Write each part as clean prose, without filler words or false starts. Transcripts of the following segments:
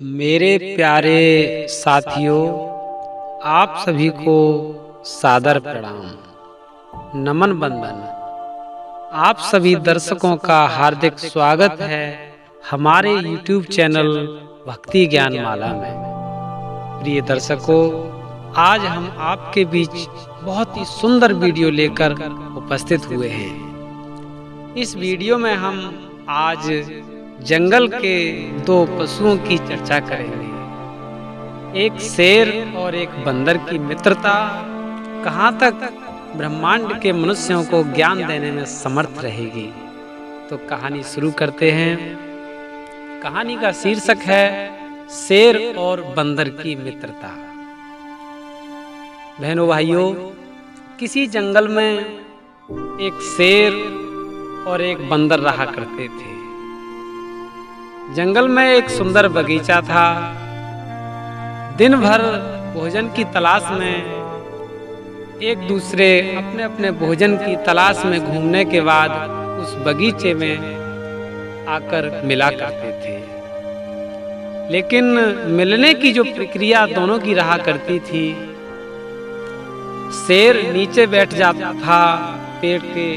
मेरे प्यारे साथियों, आप सभी को सादर प्रणाम, नमन बंदन। आप सभी दर्शकों का हार्दिक स्वागत है हमारे YouTube चैनल भक्ति ज्ञान माला में। प्रिय दर्शकों, आज हम आपके बीच बहुत ही सुंदर वीडियो लेकर उपस्थित हुए हैं। इस वीडियो में हम आज जंगल के दो पशुओं की चर्चा करेंगे। एक शेर और एक बंदर की मित्रता कहाँ तक ब्रह्मांड के मनुष्यों को ज्ञान देने में समर्थ रहेगी। तो कहानी शुरू करते हैं। कहानी का शीर्षक है शेर और बंदर की मित्रता। बहनों भाइयों, किसी जंगल में एक शेर और एक बंदर रहा करते थे। जंगल में एक सुंदर बगीचा था। दिन भर भोजन की तलाश में एक दूसरे अपने अपने भोजन की तलाश में घूमने के बाद उस बगीचे में आकर मिला करते थे। लेकिन मिलने की जो प्रक्रिया दोनों की रहा करती थी, शेर नीचे बैठ जाता था पेड़ के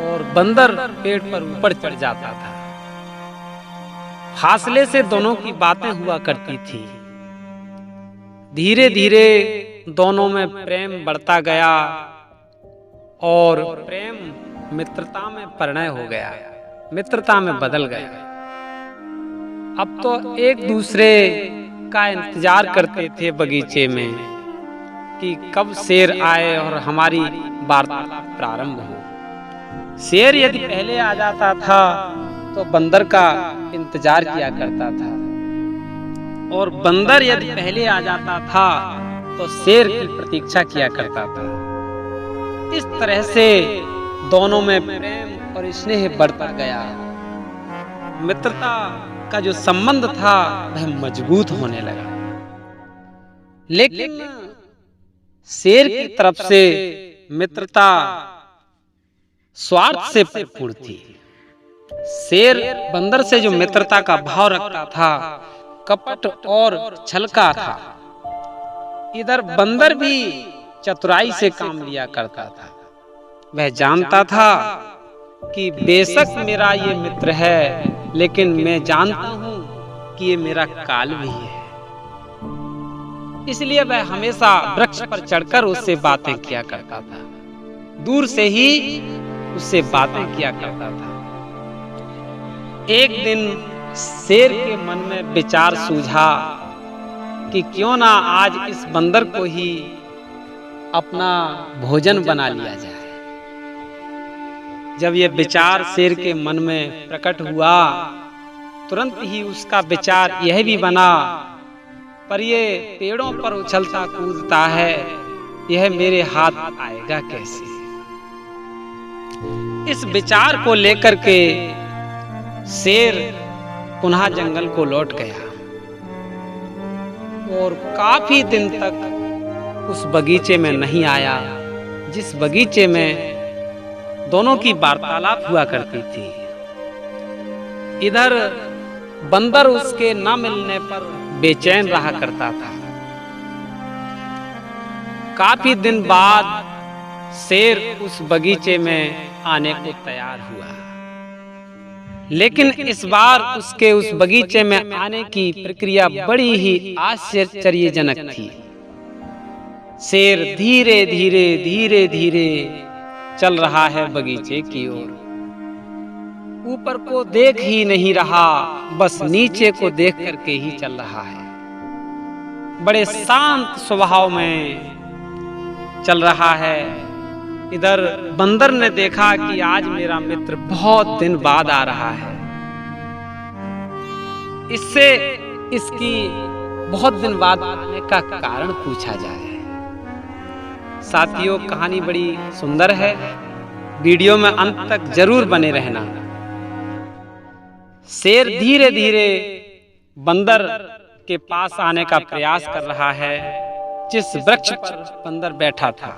और बंदर पेड़ पर ऊपर चढ़ जाता था। फासले से दोनों की बातें हुआ करती थी। धीरे धीरे दोनों में प्रेम बढ़ता गया और प्रेम मित्रता में परिणय हो गया, मित्रता में बदल गया। अब तो एक दूसरे का इंतजार करते थे बगीचे में कि कब शेर आए और हमारी वार्तालाप प्रारंभ हो। शेर यदि पहले आ जाता था तो बंदर का इंतजार किया करता था, और बंदर यदि पहले आ जाता था तो शेर की प्रतीक्षा किया करता था। इस तरह से दोनों में प्रेम और स्नेह बढ़ता गया। मित्रता का जो संबंध था वह मजबूत होने लगा। लेकिन शेर की तरफ से मित्रता स्वार्थ से भरपूर थी। शेर बंदर से जो मित्रता का भाव रखता था, कपट और छल का था। इधर बंदर भी चतुराई से काम लिया करता था। वह जानता था कि बेशक मेरा ये मित्र है, लेकिन मैं जानता हूँ कि ये मेरा काल भी है। इसलिए वह हमेशा वृक्ष पर चढ़कर उससे बातें किया करता था, दूर से ही उससे बातें किया करता था। एक दिन शेर के मन में विचार सूझा कि क्यों ना आज इस बंदर को ही अपना भोजन बना लिया जाए। जब यह विचार शेर के मन में प्रकट हुआ, तुरंत ही उसका विचार यह भी बना, पर ये पेड़ों पर उछलता कूदता है, यह मेरे हाथ आएगा कैसे। इस विचार को लेकर के शेर पुनः जंगल को लौट गया और काफी दिन तक उस बगीचे में नहीं आया जिस बगीचे में दोनों की वार्तालाप हुआ करती थी। इधर बंदर उसके न मिलने पर बेचैन रहा करता था। काफी दिन बाद शेर उस बगीचे में आने को तैयार हुआ, लेकिन इस बार उसके उस बगीचे में आने की प्रक्रिया बड़ी ही आश्चर्यजनक थी। शेर धीरे धीरे धीरे धीरे चल रहा है बगीचे की ओर। ऊपर को देख ही नहीं रहा, बस नीचे को देख करके ही चल रहा है। बड़े शांत स्वभाव में चल रहा है। इधर बंदर ने देखा कि आज मेरा मित्र बहुत दिन बाद आ रहा है, इससे इसकी बहुत दिन बाद आने का कारण पूछा जाए। साथियों, कहानी बड़ी सुंदर है, वीडियो में अंत तक जरूर बने रहना। शेर धीरे धीरे बंदर के पास आने का प्रयास कर रहा है जिस वृक्ष पर बंदर बैठा था।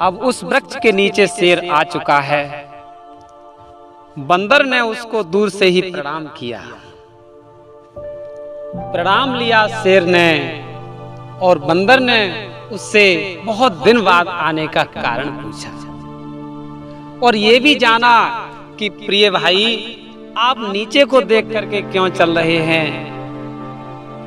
अब उस वृक्ष के नीचे शेर आ चुका है। बंदर ने उसको दूर से ही प्रणाम किया। प्रणाम लिया शेर ने, और बंदर ने उससे बहुत दिन बाद आने का कारण पूछा और ये भी जाना कि प्रिय भाई, आप नीचे को देख करके क्यों चल रहे हैं?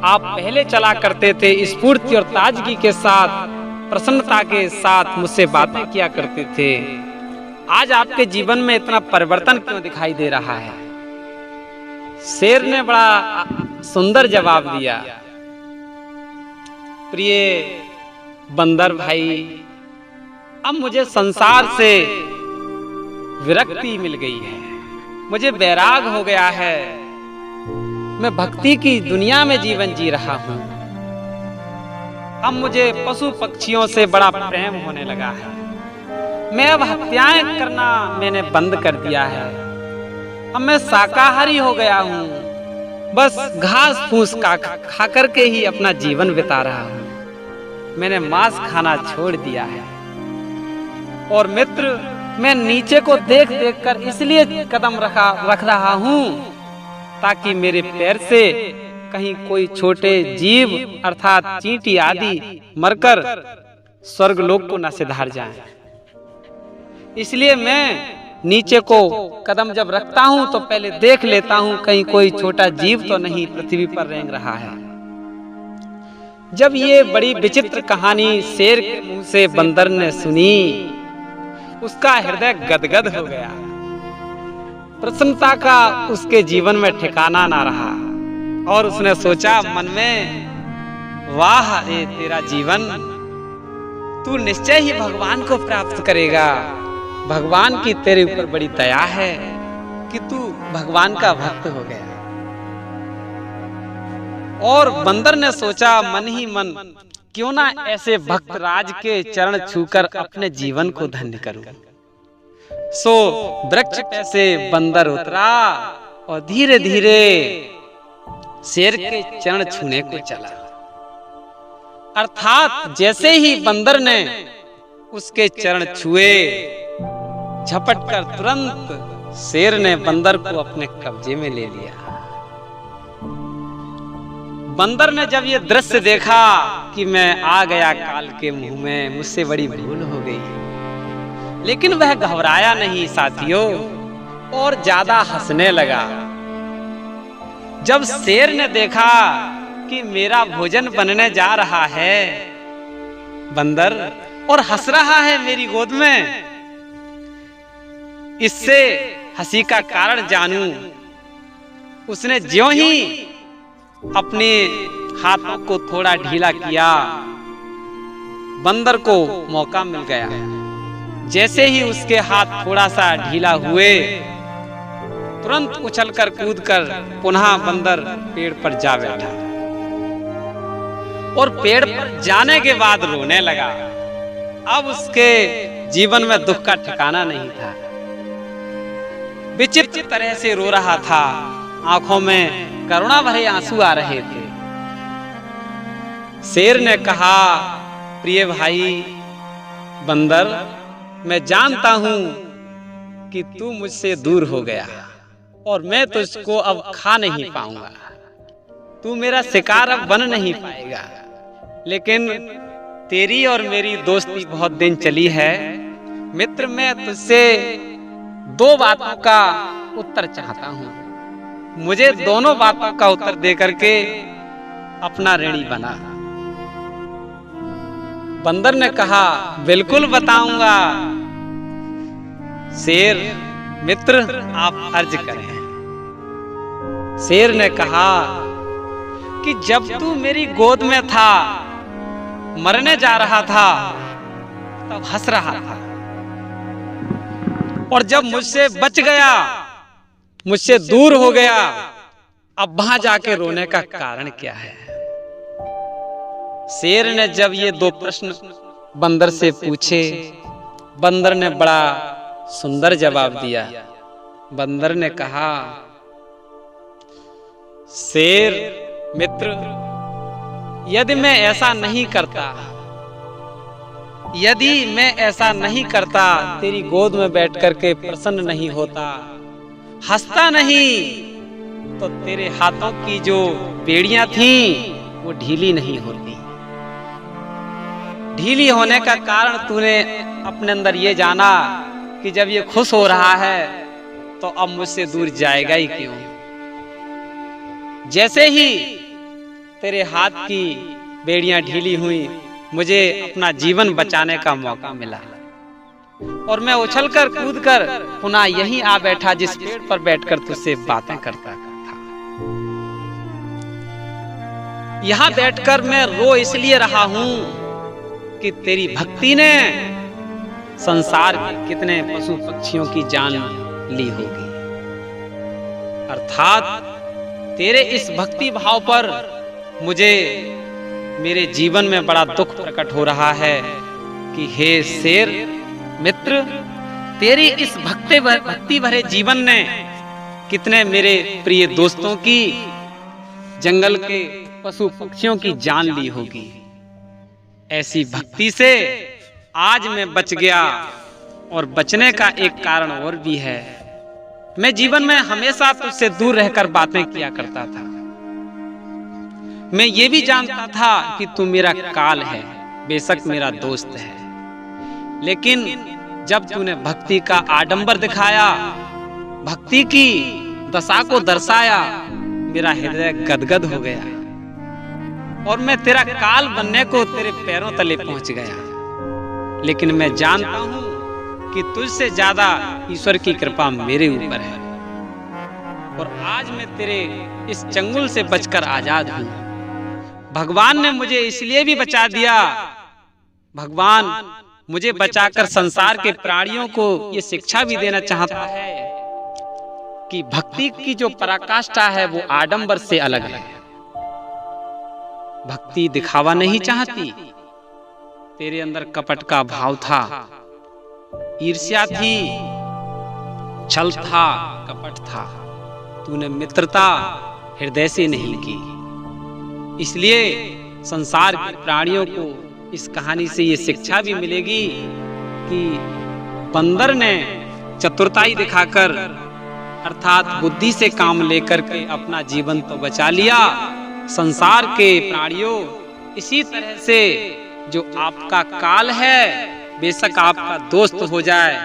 आप पहले चला करते थे स्फूर्ति और ताजगी के साथ, प्रसन्नता के साथ मुझसे बातें किया करते थे। आज आपके जीवन में इतना परिवर्तन क्यों दिखाई दे रहा है? शेर ने बड़ा सुंदर जवाब दिया, प्रिय बंदर भाई, अब मुझे संसार से विरक्ति मिल गई है, मुझे वैराग हो गया है। मैं भक्ति की दुनिया में जीवन जी रहा हूं। अब मुझे पशु पक्षियों से बड़ा प्रेम होने लगा है। मैं अब हत्याएं करना मैंने बंद कर दिया है। अब मैं शाकाहारी हो गया हूं। बस घास फूस खा करके ही अपना जीवन बिता रहा हूं। मैंने मांस खाना छोड़ दिया है। और मित्र, मैं नीचे को देख देख कर इसलिए कदम रख रहा हूं ताकि मेरे पैर से कहीं कोई छोटे जीव अर्थात चींटी आदि मरकर स्वर्गलोक को न सिधार जाएं। इसलिए मैं नीचे को कदम जब रखता हूं तो पहले देख लेता हूं कहीं कोई छोटा जीव तो नहीं पृथ्वी पर रेंग रहा है। जब ये बड़ी विचित्र कहानी शेर के मुंह से बंदर ने सुनी, उसका हृदय गदगद हो गया। प्रसन्नता का उसके जीवन में ठिकाना ना रहा और उसने सोचा मन में, वाह रे तेरा जीवन, तू निश्चय ही भगवान को प्राप्त करेगा। भगवान की तेरे ऊपर बड़ी दया है कि तू भगवान का भक्त हो गया। और बंदर ने सोचा मन ही मन, क्यों ना ऐसे भक्त राज के चरण छूकर अपने जीवन को धन्य करूं। सो वृक्ष पे से बंदर उतरा और धीरे धीरे शेर के चरण छूने को चला। अर्थात जैसे ही बंदर ने उसके चरण छुए, झपट कर तुरंत शेर ने बंदर को अपने कब्जे में ले लिया। बंदर ने जब ये दृश्य देखा कि मैं आ गया काल के मुंह में, मुझसे बड़ी भूल हो गई, लेकिन वह घबराया नहीं साथियों और ज्यादा हंसने लगा। जब शेर ने देखा कि मेरा भोजन बनने जा रहा है बंदर और हंस रहा है मेरी गोद में, इससे हंसी का कारण जानूं, उसने ज्यों ही अपने हाथों को थोड़ा ढीला किया, बंदर को मौका मिल गया। जैसे ही उसके हाथ थोड़ा सा ढीला हुए, तुरंत उछलकर कूदकर पुनः बंदर पेड़ पर जा बैठा और पेड़ पर जाने के बाद रोने लगा। अब उसके जीवन में दुख का ठिकाना नहीं था, विचित्र तरह से रो रहा था, आंखों में करुणा भरे आंसू आ रहे थे। शेर ने कहा, प्रिय भाई बंदर, मैं जानता हूं कि तू मुझसे दूर हो गया और मैं तुझको अब खा नहीं पाऊंगा, तू मेरा शिकार अब बन नहीं पाएगा, लेकिन तेरी और मेरी दोस्ती बहुत दिन चली है। मित्र, मैं तुझसे दो बातों का उत्तर चाहता हूं, मुझे दोनों बातों का उत्तर दे करके अपना ऋणी बना। बंदर ने कहा, बिल्कुल बताऊंगा शेर मित्र, आप अर्ज करें। शेर ने कहा कि जब तू मेरी गोद में था, मरने जा रहा था, तब हंस रहा था, और जब मुझसे बच गया, मुझसे दूर हो गया, अब वहां जाके रोने का कारण क्या है? शेर ने जब ये दो प्रश्न बंदर से पूछे, बंदर ने बड़ा सुंदर जवाब दिया। बंदर ने कहा, शेर मित्र, यदि मैं ऐसा नहीं करता, तेरी गोद में बैठ करके प्रसन्न नहीं होता, हंसता नहीं, तो तेरे हाथों की जो बेड़ियां थीं वो ढीली नहीं होती। ढीली होने का कारण तूने अपने अंदर ये जाना कि जब ये खुश हो रहा है तो अब मुझसे दूर जाएगा ही क्यों। जैसे ही तेरे हाथ की बेड़ियां ढीली हुई, मुझे अपना जीवन बचाने का मौका मिला और मैं उछलकर कूदकर पुनः यहीं आ बैठा जिस पेड़ पर बैठकर तुझसे बातें करता था। यहाँ बैठकर मैं रो इसलिए रहा हूं कि तेरी भक्ति ने संसार के कितने पशु पक्षियों की जान ली होगी। अर्थात तेरे इस भक्ति भाव पर मुझे मेरे जीवन में बड़ा दुख प्रकट हो रहा है कि हे शेर मित्र, तेरी इस भक्ति भरे जीवन ने कितने मेरे प्रिय दोस्तों की, जंगल के पशु पक्षियों की जान ली होगी। ऐसी भक्ति से आज मैं बच गया और बचने का एक कारण और भी है। मैं जीवन में हमेशा तुझसे दूर रहकर बातें किया करता था। मैं ये भी जानता था कि तू मेरा काल है, बेशक मेरा दोस्त है, लेकिन जब तूने भक्ति का आडंबर दिखाया, भक्ति की दशा को दर्शाया, मेरा हृदय गदगद हो गया और मैं तेरा काल बनने को तेरे पैरों तले पहुंच गया। लेकिन मैं जानता हूं कि तुझसे ज्यादा ईश्वर की कृपा मेरे ऊपर है और आज मैं तेरे इस चंगुल से बचकर आजाद हूं। भगवान ने मुझे इसलिए भी बचा दिया, भगवान मुझे बचाकर संसार के प्राणियों को ये शिक्षा भी देना चाहता है कि भक्ति की जो पराकाष्ठा है वो आडंबर से अलग है। भक्ति दिखावा नहीं चाहती। तेरे अंदर कपट का भाव था, ईर्ष्या थी, छल था, कपट था। तूने मित्रता हृदय से नहीं की। इसलिए संसार के प्राणियों को इस कहानी से ये शिक्षा भी मिलेगी कि बंदर ने चतुरताई दिखाकर अर्थात बुद्धि से काम लेकर के अपना जीवन तो बचा लिया। संसार के प्राणियों, इसी तरह से जो आपका काल है बेशक आपका दोस्त हो जाए,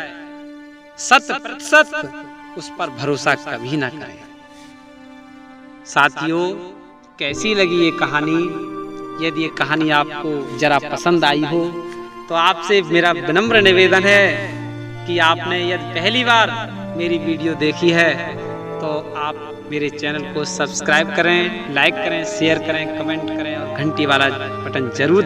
100% उस पर भरोसा कभी ना करें। साथियों, कैसी लगी ये कहानी? यदि ये कहानी आपको जरा पसंद आई हो तो आपसे मेरा विनम्र निवेदन है कि आपने यदि पहली बार मेरी वीडियो देखी है तो आप मेरे चैनल को सब्सक्राइब करें, लाइक करें, शेयर करें, कमेंट करें और घंटी वाला बटन जरूर